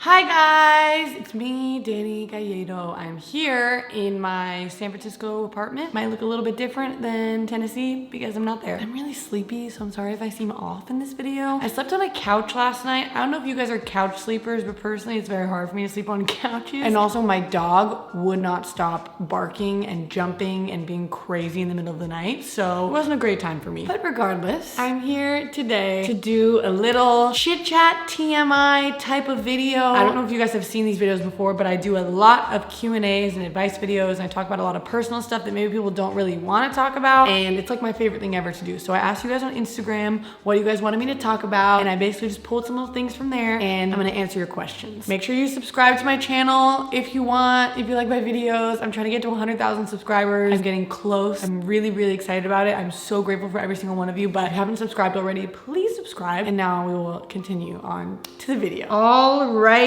Hi guys, it's me, Dani Calleiro. I'm here in my San Francisco apartment. Might look a little bit different than Tennessee because I'm not there. I'm really sleepy, so I'm sorry if I seem off in this video. I slept on a couch last night. I don't know if you guys are couch sleepers, but personally it's very hard for me to sleep on couches. And also my dog would not stop barking and jumping and being crazy in the middle of the night, so it wasn't a great time for me. But regardless, I'm here today to do a little chit chat TMI type of video. I don't know if you guys have seen these videos before, but I do a lot of Q&As and advice videos, and I talk about a lot of personal stuff that maybe people don't really want to talk about, and it's like my favorite thing ever to do. So I asked you guys on Instagram what you guys wanted me to talk about, and I basically just pulled some little things from there, and I'm gonna answer your questions. Make sure you subscribe to my channel if you want, if you like my videos. I'm trying to get to 100,000 subscribers. I'm getting close. I'm really, really excited about it. I'm so grateful for every single one of you, but if you haven't subscribed already, please subscribe. And now we will continue on to the video. Alrighty.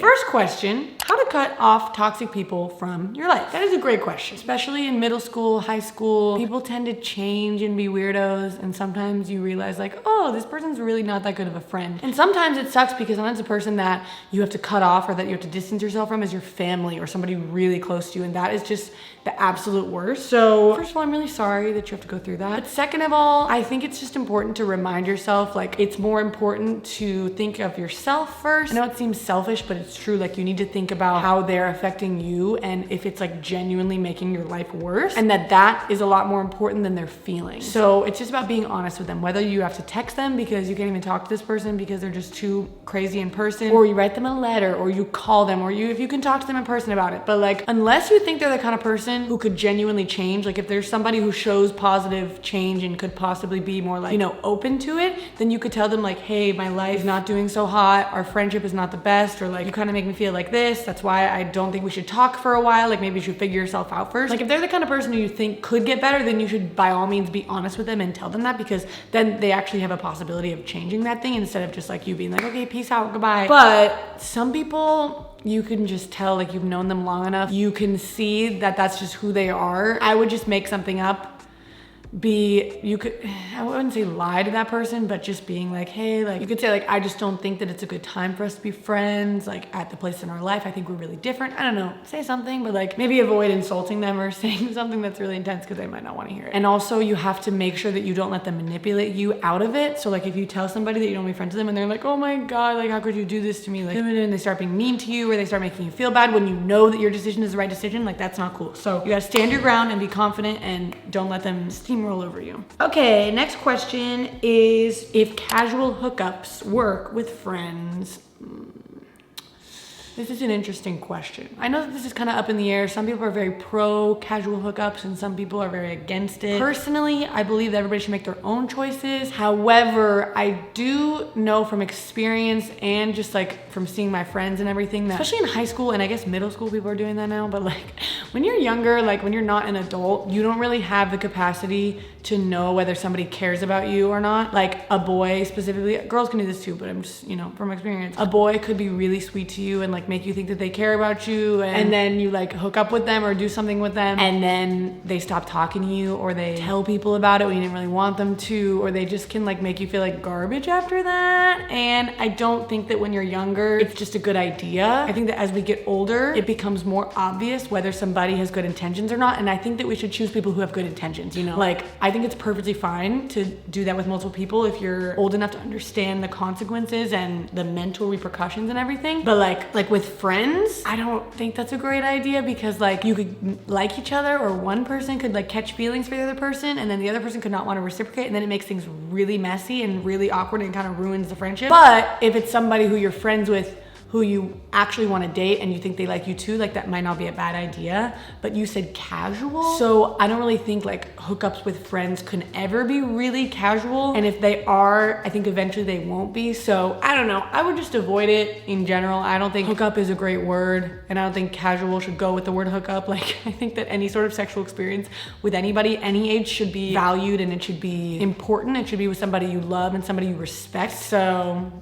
First question, how to cut off toxic people from your life? That is a great question, especially in middle school, high school. People tend to change and be weirdos, and sometimes you realize like, oh, this person's really not that good of a friend. And sometimes it sucks because sometimes the person that you have to cut off or that you have to distance yourself from is your family or somebody really close to you, and that is just the absolute worst. So first of all, I'm really sorry that you have to go through that. But second of all, I think it's just important to remind yourself, like, it's more important to think of yourself first. I know it seems selfish, but it's true. Like, you need to think about how they're affecting you and if it's like genuinely making your life worse, and that is a lot more important than their feelings. So it's just about being honest with them, whether you have to text them because you can't even talk to this person because they're just too crazy in person, or you write them a letter, or you call them, or if you can talk to them in person about it. But like, unless you think they're the kind of person who could genuinely change, like if there's somebody who shows positive change and could possibly be more like, you know, open to it, then you could tell them like, hey, my life is not doing so hot, our friendship is not the best, or like, you kind of make me feel like this, that's why I don't think we should talk for a while, like maybe you should figure yourself out first. Like if they're the kind of person who you think could get better, then you should by all means be honest with them and tell them that, because then they actually have a possibility of changing that thing instead of just like you being like, okay, peace out, goodbye. But some people, you can just tell, like, you've known them long enough, you can see that that's just who they are. I would just make something up. I wouldn't say lie to that person, but just being like, hey, like, you could say like, I just don't think that it's a good time for us to be friends, like at the place in our life, I think we're really different. I don't know, say something, but like maybe avoid insulting them or saying something that's really intense because they might not want to hear it. And also you have to make sure that you don't let them manipulate you out of it. So like if you tell somebody that you don't want to be friends with them and they're like, oh my God, like how could you do this to me? Like, and they start being mean to you, or they start making you feel bad when you know that your decision is the right decision, like that's not cool. So you gotta stand your ground and be confident and don't let them steamroll over you. Okay, next question is if casual hookups work with friends. This is an interesting question. I know that this is kind of up in the air. Some people are very pro casual hookups and some people are very against it. Personally, I believe that everybody should make their own choices. However, I do know from experience and just like from seeing my friends and everything that, especially in high school and I guess middle school, people are doing that now, but like when you're younger, like when you're not an adult, you don't really have the capacity to know whether somebody cares about you or not. Like a boy specifically, girls can do this too, but I'm just, you know, from experience, a boy could be really sweet to you and like make you think that they care about you, and then you like hook up with them or do something with them, and then they stop talking to you, or they tell people about it when you didn't really want them to, or they just can like make you feel like garbage after that. And I don't think that when you're younger it's just a good idea. I think that as we get older it becomes more obvious whether somebody has good intentions or not, and I think that we should choose people who have good intentions, you know? Like I think it's perfectly fine to do that with multiple people if you're old enough to understand the consequences and the mental repercussions and everything. But like with friends, I don't think that's a great idea, because like you could like each other, or one person could like catch feelings for the other person and then the other person could not want to reciprocate, and then it makes things really messy and really awkward and kind of ruins the friendship. But if it's somebody who you're friends with who you actually want to date and you think they like you too, like that might not be a bad idea. But you said casual, so I don't really think like hookups with friends can ever be really casual, and if they are, I think eventually they won't be. So I don't know, I would just avoid it in general. I don't think hookup is a great word, and I don't think casual should go with the word hookup. Like I think that any sort of sexual experience with anybody, any age, should be valued and it should be important. It should be with somebody you love and somebody you respect. So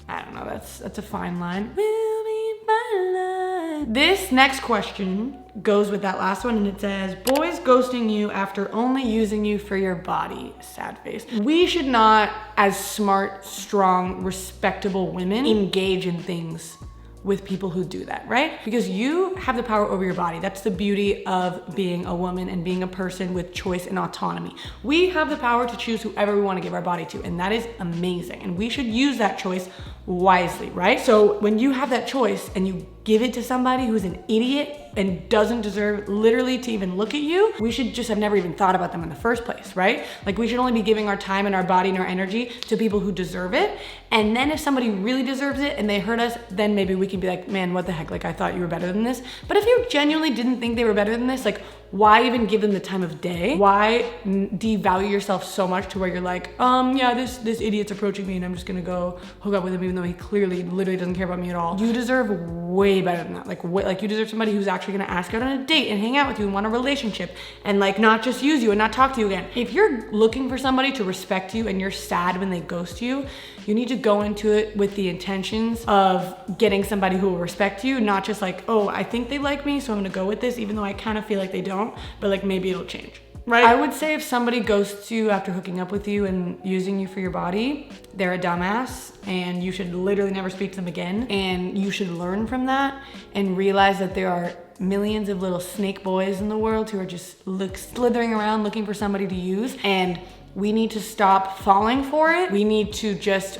I don't know, that's a fine line. Will be my line. This next question goes with that last one, and it says, boys ghosting you after only using you for your body, sad face. We should not, as smart, strong, respectable women, engage in things with people who do that, right? Because you have the power over your body. That's the beauty of being a woman and being a person with choice and autonomy. We have the power to choose whoever we want to give our body to, and that is amazing. And we should use that choice wisely, right? So when you have that choice and you give it to somebody who's an idiot and doesn't deserve literally to even look at you, we should just have never even thought about them in the first place, right? Like we should only be giving our time and our body and our energy to people who deserve it. And then if somebody really deserves it and they hurt us, then maybe we can be like, man, what the heck? Like I thought you were better than this. But if you genuinely didn't think they were better than this, like why even give them the time of day? Why devalue yourself so much to where you're like, yeah, this idiot's approaching me and I'm just gonna go hook up with him even though he clearly literally doesn't care about me at all. You deserve way better than that. Like you deserve somebody who's actually gonna ask you out on a date and hang out with you and want a relationship and like not just use you and not talk to you again. If you're looking for somebody to respect you and you're sad when they ghost you, you need to go into it with the intentions of getting somebody who will respect you, not just like, oh, I think they like me, so I'm gonna go with this, even though I kind of feel like they don't, but like maybe it'll change. Right? I would say if somebody ghosts you after hooking up with you and using you for your body, they're a dumbass and you should literally never speak to them again. And you should learn from that and realize that there are millions of little snake boys in the world who are just slithering around looking for somebody to use. And we need to stop falling for it. We need to just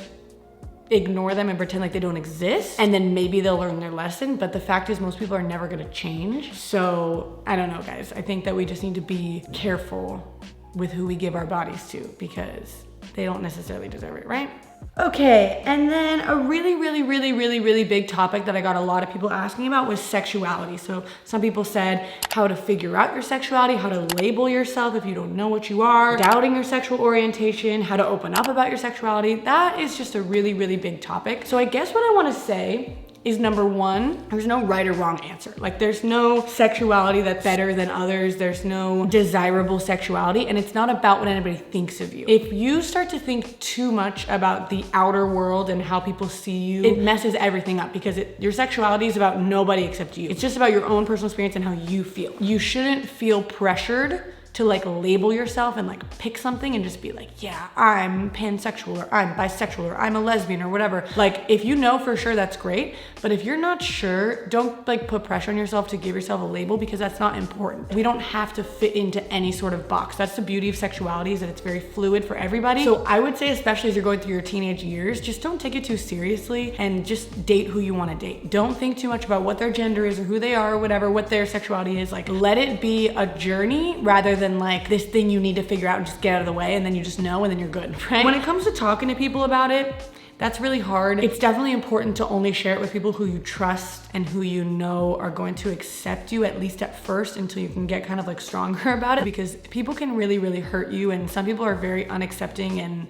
ignore them and pretend like they don't exist, and then maybe they'll learn their lesson. But the fact is most people are never gonna change. So I don't know, guys. I think that we just need to be careful with who we give our bodies to because they don't necessarily deserve it, right? Okay, and then a really big topic that I got a lot of people asking about was sexuality. So some people said how to figure out your sexuality, how to label yourself if you don't know what you are, doubting your sexual orientation, how to open up about your sexuality. That is just a really big topic. So I guess what I want to say is number one, there's no right or wrong answer. Like there's no sexuality that's better than others. There's no desirable sexuality, and it's not about what anybody thinks of you. If you start to think too much about the outer world and how people see you, it messes everything up because your sexuality is about nobody except you. It's just about your own personal experience and how you feel. You shouldn't feel pressured to like label yourself and like pick something and just be like, yeah, I'm pansexual or I'm bisexual or I'm a lesbian or whatever. Like if you know for sure, that's great. But if you're not sure, don't like put pressure on yourself to give yourself a label because that's not important. We don't have to fit into any sort of box. That's the beauty of sexuality, is that it's very fluid for everybody. So I would say, especially as you're going through your teenage years, just don't take it too seriously and just date who you want to date. Don't think too much about what their gender is or who they are or whatever, what their sexuality is. Like let it be a journey rather than like this thing you need to figure out and just get out of the way and then you just know and then you're good, right? When it comes to talking to people about it, that's really hard. It's definitely important to only share it with people who you trust and who you know are going to accept you, at least at first, until you can get kind of like stronger about it, because people can really hurt you, and some people are very unaccepting and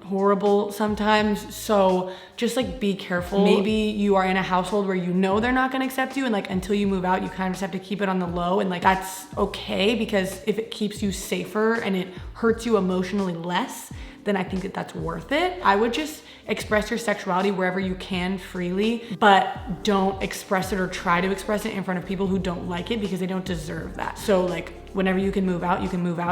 horrible sometimes. So just like be careful. Maybe you are in a household where you know they're not gonna accept you, and like until you move out you kind of just have to keep it on the low, and like that's okay, because if it keeps you safer and it hurts you emotionally less, then I think that that's worth it. I would just express your sexuality wherever you can freely, but don't express it or try to express it in front of people who don't like it, because they don't deserve that. So like whenever you can move out,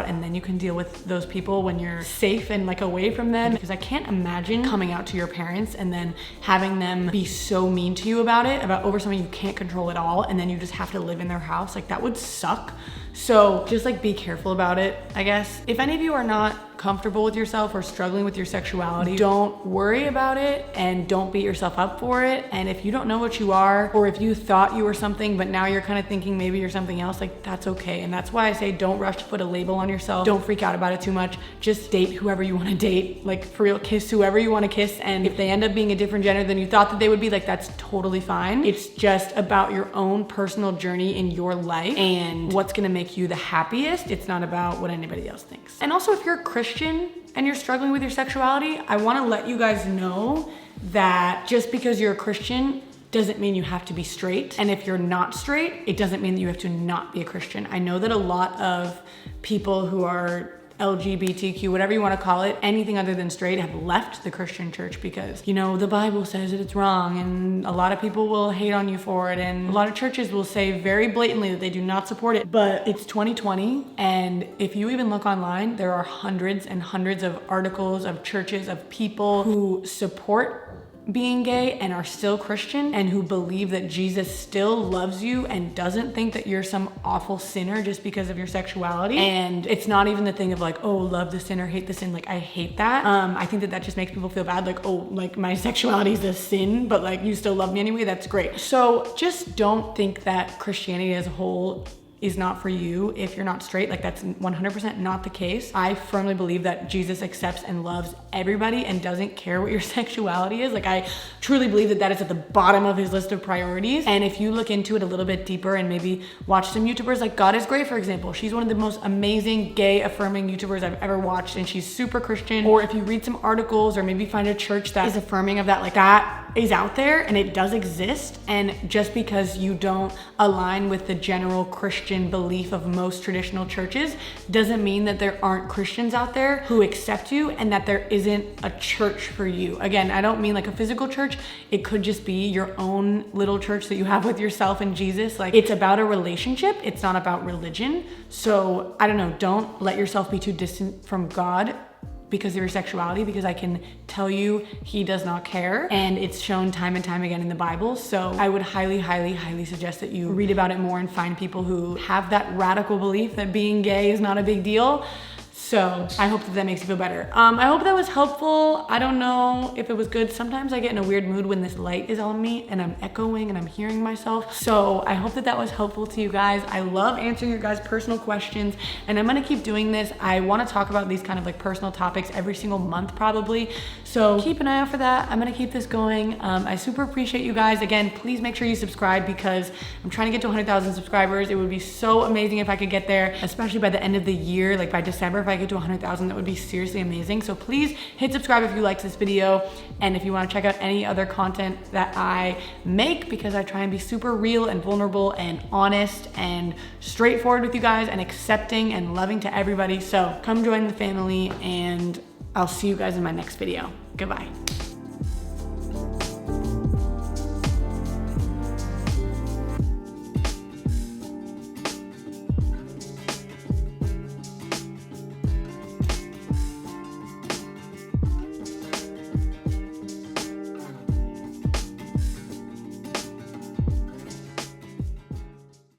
and then you can deal with those people when you're safe and like away from them. Because I can't imagine coming out to your parents and then having them be so mean to you about over something you can't control at all, and then you just have to live in their house. Like that would suck. So just like be careful about it, I guess. If any of you are not comfortable with yourself or struggling with your sexuality, don't worry about it and don't beat yourself up for it. And if you don't know what you are, or if you thought you were something but now you're kind of thinking maybe you're something else, like that's okay. And that's why I say don't rush to put a label on yourself. Don't freak out about it too much. Just date whoever you want to date, like for real, kiss whoever you want to kiss. And if they end up being a different gender than you thought that they would be, like that's totally fine. It's just about your own personal journey in your life and what's gonna make you the happiest. It's not about what anybody else thinks. And also, if you're a Christian and you're struggling with your sexuality, I want to let you guys know that just because you're a Christian doesn't mean you have to be straight. And if you're not straight, it doesn't mean that you have to not be a Christian. I know that a lot of people who are LGBTQ, whatever you want to call it, anything other than straight, have left the Christian church because, you know, the Bible says that it's wrong, and a lot of people will hate on you for it, and a lot of churches will say very blatantly that they do not support it. But it's 2020, and if you even look online, there are hundreds and hundreds of articles of churches, of people who support being gay and are still Christian and who believe that Jesus still loves you and doesn't think that you're some awful sinner just because of your sexuality. And it's not even the thing of like, oh, love the sin or hate the sin. Like, I hate that. I think that that just makes people feel bad. Like, oh, like my sexuality is a sin, but like you still love me anyway. That's great. So just don't think that Christianity as a whole is not for you if you're not straight. Like, that's 100% not the case. I firmly believe that Jesus accepts and loves everybody and doesn't care what your sexuality is. Like, I truly believe that that is at the bottom of his list of priorities. And if you look into it a little bit deeper and maybe watch some YouTubers like God is Great, for example, she's one of the most amazing gay affirming YouTubers I've ever watched, and she's super Christian. Or if you read some articles or maybe find a church that is affirming of that, like that is out there and it does exist. And just because you don't align with the general Christian belief of most traditional churches doesn't mean that there aren't Christians out there who accept you and that there isn't a church for you. Again, I don't mean like a physical church. It could just be your own little church that you have with yourself and Jesus. Like, it's about a relationship. It's not about religion. So I don't know, don't let yourself be too distant from God because of your sexuality, because I can tell you he does not care, and it's shown time and time again in the Bible. So I would highly, highly, highly suggest that you read about it more and find people who have that radical belief that being gay is not a big deal. So I hope that that makes you feel better. I hope that was helpful. I don't know if it was good. Sometimes I get in a weird mood when this light is on me and I'm echoing and I'm hearing myself. So I hope that that was helpful to you guys. I love answering your guys' personal questions, and I'm gonna keep doing this. I wanna talk about these kind of like personal topics every single month probably. So keep an eye out for that. I'm gonna keep this going. I super appreciate you guys. Again, please make sure you subscribe because I'm trying to get to 100,000 subscribers. It would be so amazing if I could get there, especially by the end of the year, like by December. If I get to 100,000, that would be seriously amazing. So please hit subscribe if you liked this video, and if you want to check out any other content that I make, because I try and be super real and vulnerable and honest and straightforward with you guys and accepting and loving to everybody. So come join the family, and I'll see you guys in my next video. Goodbye.